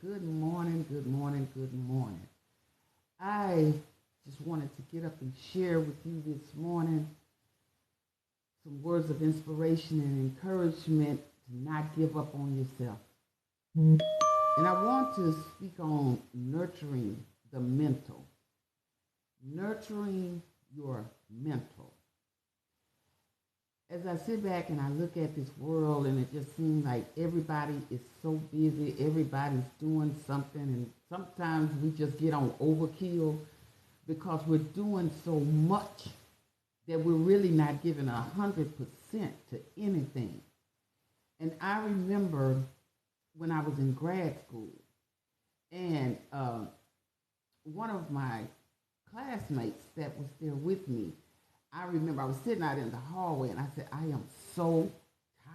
Good morning, good morning, good morning. I just wanted to get up and share with you this morning some words of inspiration and encouragement to not give up on yourself. And I want to speak on nurturing the mental, nurturing your mental. As I sit back and I look at this world, and it just seems like everybody is so busy, everybody's doing something, and sometimes we just get on overkill because we're doing so much that we're really not giving 100% to anything. And I remember when I was in grad school, and one of my classmates that was there with me, I remember I was sitting out in the hallway and I said, I am so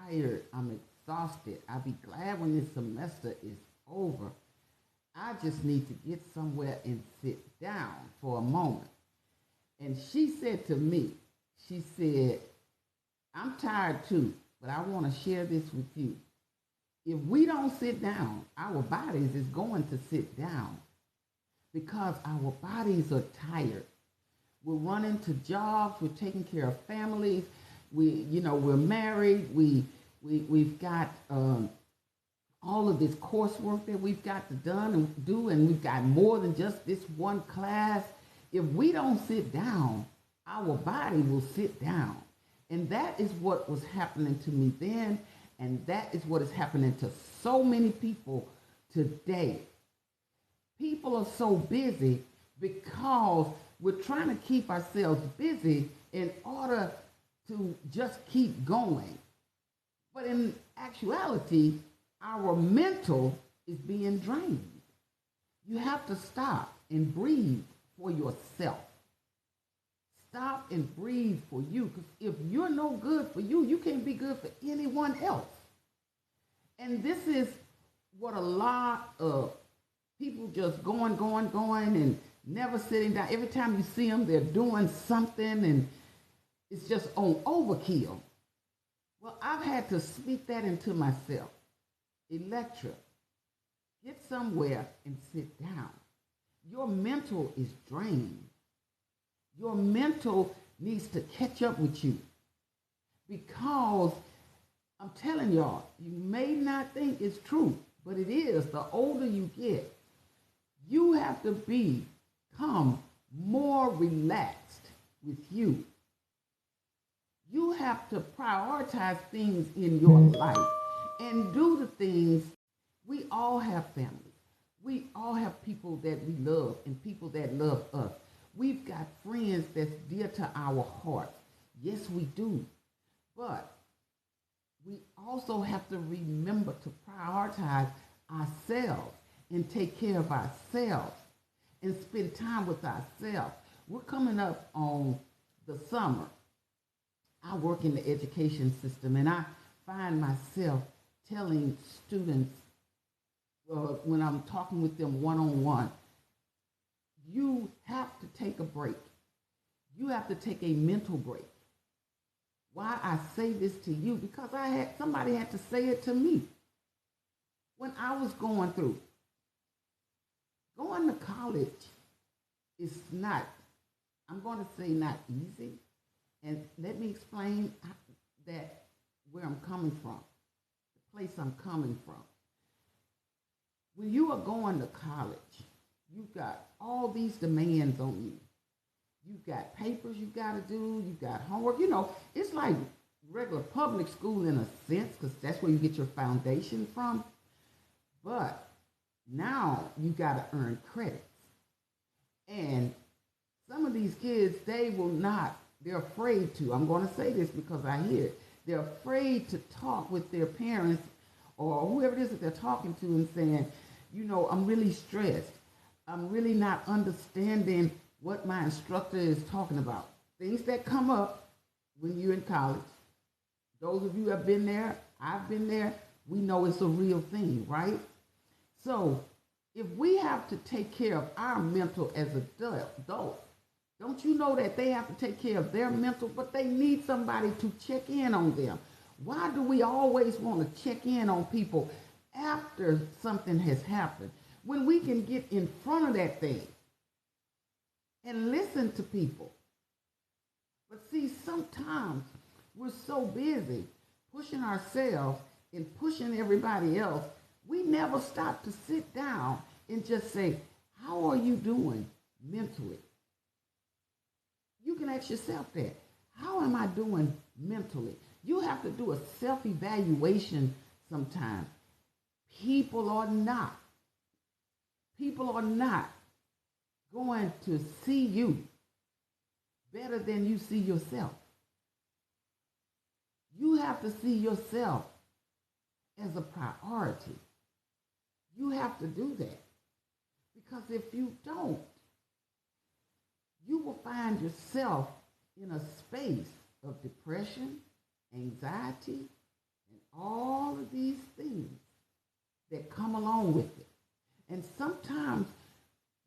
tired. I'm exhausted. I'll be glad when this semester is over. I just need to get somewhere and sit down for a moment. And she said to me, she said, I'm tired too, but I want to share this with you. If we don't sit down, our bodies is going to sit down because our bodies are tired. We're running to jobs. We're taking care of families. We're married. We've got all of this coursework that we've got to done and do, and we've got more than just this one class. If we don't sit down, our body will sit down, and that is what was happening to me then, and that is what is happening to so many people today. People are so busy because we're trying to keep ourselves busy in order to just keep going. But in actuality, our mental is being drained. You have to stop and breathe for yourself. Stop and breathe for you. Because if you're no good for you, you can't be good for anyone else. And this is what a lot of people just going, and never sitting down. Every time you see them, they're doing something, and it's just on overkill. Well, I've had to speak that into myself. Electra, get somewhere and sit down. Your mental is drained. Your mental needs to catch up with you because I'm telling y'all, you may not think it's true, but it is. The older you get, you have to become more relaxed with you. You have to prioritize things in your life and do the things. We all have families. We all have people that we love and people that love us. We've got friends that's dear to our hearts. Yes, we do. But we also have to remember to prioritize ourselves and take care of ourselves and spend time with ourselves. We're coming up on the summer. I work in the education system, and I find myself telling students when I'm talking with them one-on-one, you have to take a break. You have to take a mental break. Why I say this to you? Because somebody had to say it to me when I was going through. Going to college is not, I'm going to say not easy. And let me explain that where I'm coming from, the place I'm coming from. When you are going to college, you've got all these demands on you. You've got papers you got to do. You've got homework. It's like regular public school in a sense because that's where you get your foundation from. But now you got to earn credits. And some of these kids, they will not, they're afraid to. I'm going to say this because I hear it. They're afraid to talk with their parents or whoever it is that they're talking to and saying, I'm really stressed. I'm really not understanding what my instructor is talking about. Things that come up when you're in college. Those of you who have been there, I've been there, we know it's a real thing, right? So if we have to take care of our mental as adults, don't you know that they have to take care of their mental, but they need somebody to check in on them? Why do we always want to check in on people after something has happened, when we can get in front of that thing and listen to people. But see, sometimes we're so busy pushing ourselves and pushing everybody else, we never stop to sit down and just say, how are you doing mentally? You can ask yourself that. How am I doing mentally? You have to do a self-evaluation sometimes. People are not going to see you better than you see yourself. You have to see yourself as a priority. You have to do that. Because if you don't, you will find yourself in a space of depression, anxiety, and all of these things that come along with it. And sometimes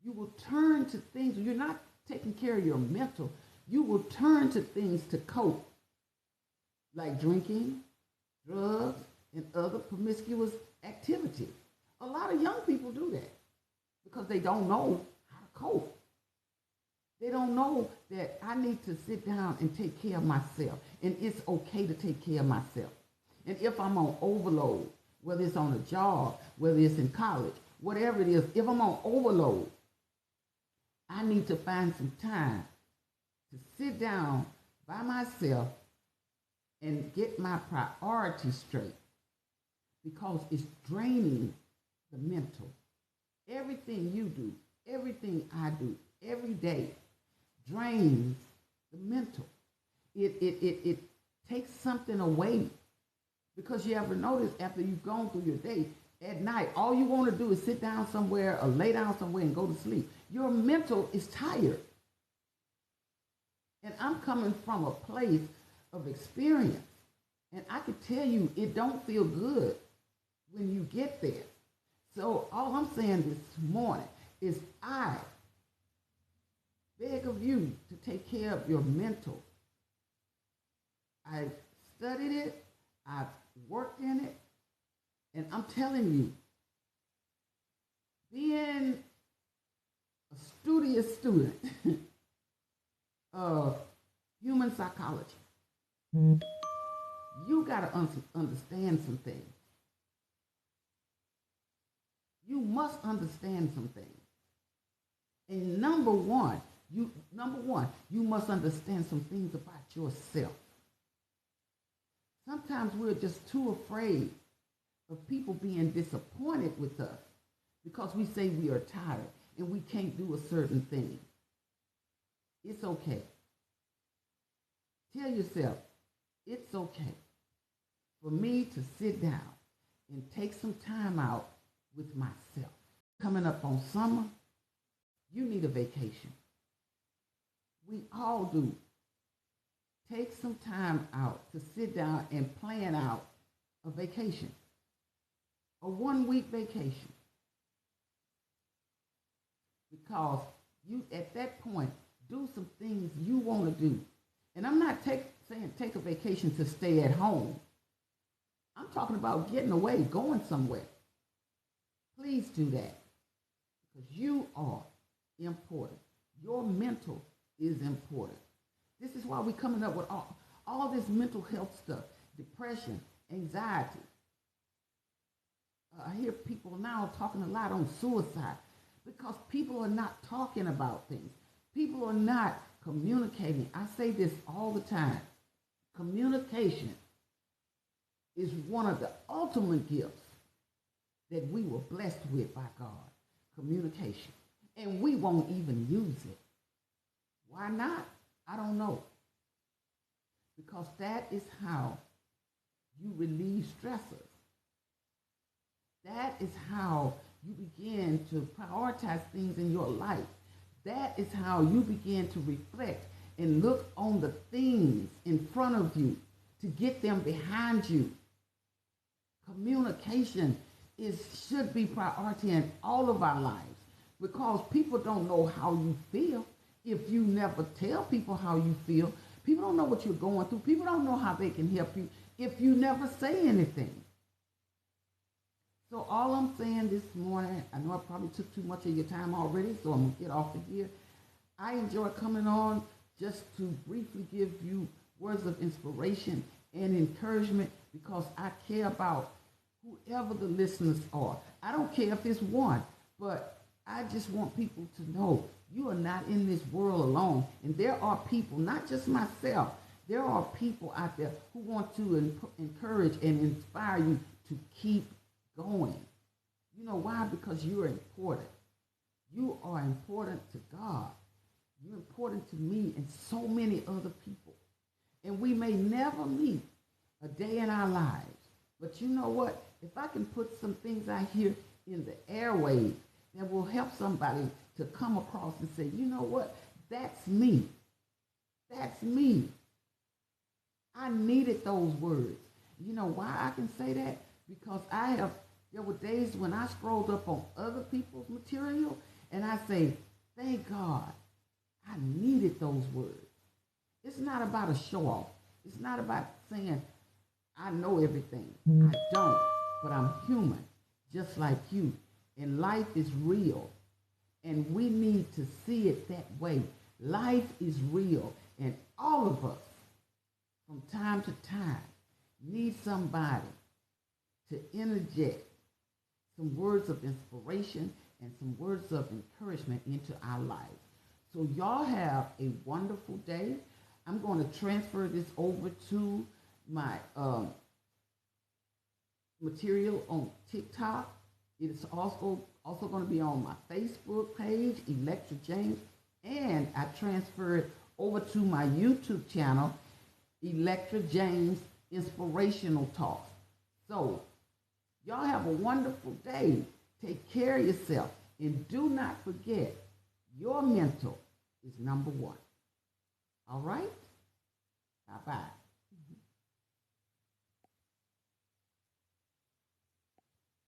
you will turn to things, you're not taking care of your mental, you will turn to things to cope, like drinking, drugs, and other promiscuous activities. A lot of young people do that because they don't know how to cope. They don't know that I need to sit down and take care of myself. And it's okay to take care of myself. And if I'm on overload, whether it's on a job, whether it's in college, whatever it is, if I'm on overload, I need to find some time to sit down by myself and get my priorities straight, because it's draining the mental. Everything you do, everything I do, every day drains the mental. It takes something away, because you ever notice after you've gone through your day, at night, all you want to do is sit down somewhere or lay down somewhere and go to sleep. Your mental is tired. And I'm coming from a place of experience. And I can tell you, it don't feel good when you get there. So all I'm saying this morning is I beg of you to take care of your mental. I've studied it. I've worked in it. And I'm telling you, being a studious student of human psychology, you got to understand some things. You must understand some things. And number one, you must understand some things about yourself. Sometimes we're just too afraid of people being disappointed with us because we say we are tired and we can't do a certain thing. It's okay. Tell yourself, it's okay for me to sit down and take some time out with myself. Coming up on summer, you need a vacation. We all do. Take some time out to sit down and plan out a vacation. A 1-week vacation. Because you, at that point, do some things you want to do. And I'm not saying take a vacation to stay at home. I'm talking about getting away, going somewhere. Please do that. Because you are important. Your mental is important. This is why we're coming up with all this mental health stuff, depression, anxiety. I hear people now talking a lot on suicide because people are not talking about things. People are not communicating. I say this all the time. Communication is one of the ultimate gifts that we were blessed with by God. Communication. And we won't even use it. Why not? I don't know. Because that is how you relieve stressors. That is how you begin to prioritize things in your life. That is how you begin to reflect and look on the things in front of you to get them behind you. Communication should be priority in all of our lives, because people don't know how you feel if you never tell people how you feel. People don't know what you're going through. People don't know how they can help you if you never say anything. So all I'm saying this morning, I know I probably took too much of your time already, so I'm gonna get off of here. I enjoy coming on just to briefly give you words of inspiration and encouragement because I care about whoever the listeners are. I don't care if it's one, but I just want people to know you are not in this world alone. And there are people, not just myself, there are people out there who want to encourage and inspire you to keep going. You know why? Because you're important. You are important to God. You're important to me and so many other people. And we may never meet a day in our lives. But you know what? If I can put some things out here in the airwaves that will help somebody to come across and say, you know what? That's me. That's me. I needed those words. You know why I can say that? Because there were days when I scrolled up on other people's material and I say, thank God, I needed those words. It's not about a show off. It's not about saying, I know everything. I don't, but I'm human, just like you. And life is real. And we need to see it that way. Life is real. And all of us, from time to time, need somebody to interject some words of inspiration and some words of encouragement into our lives. So y'all have a wonderful day. I'm going to transfer this over to my material on TikTok. It is also going to be on my Facebook page, Electra James, and I transfer it over to my YouTube channel, Electra James Inspirational Talks. So, y'all have a wonderful day. Take care of yourself, and do not forget, your mental is number one. All right? Bye-bye.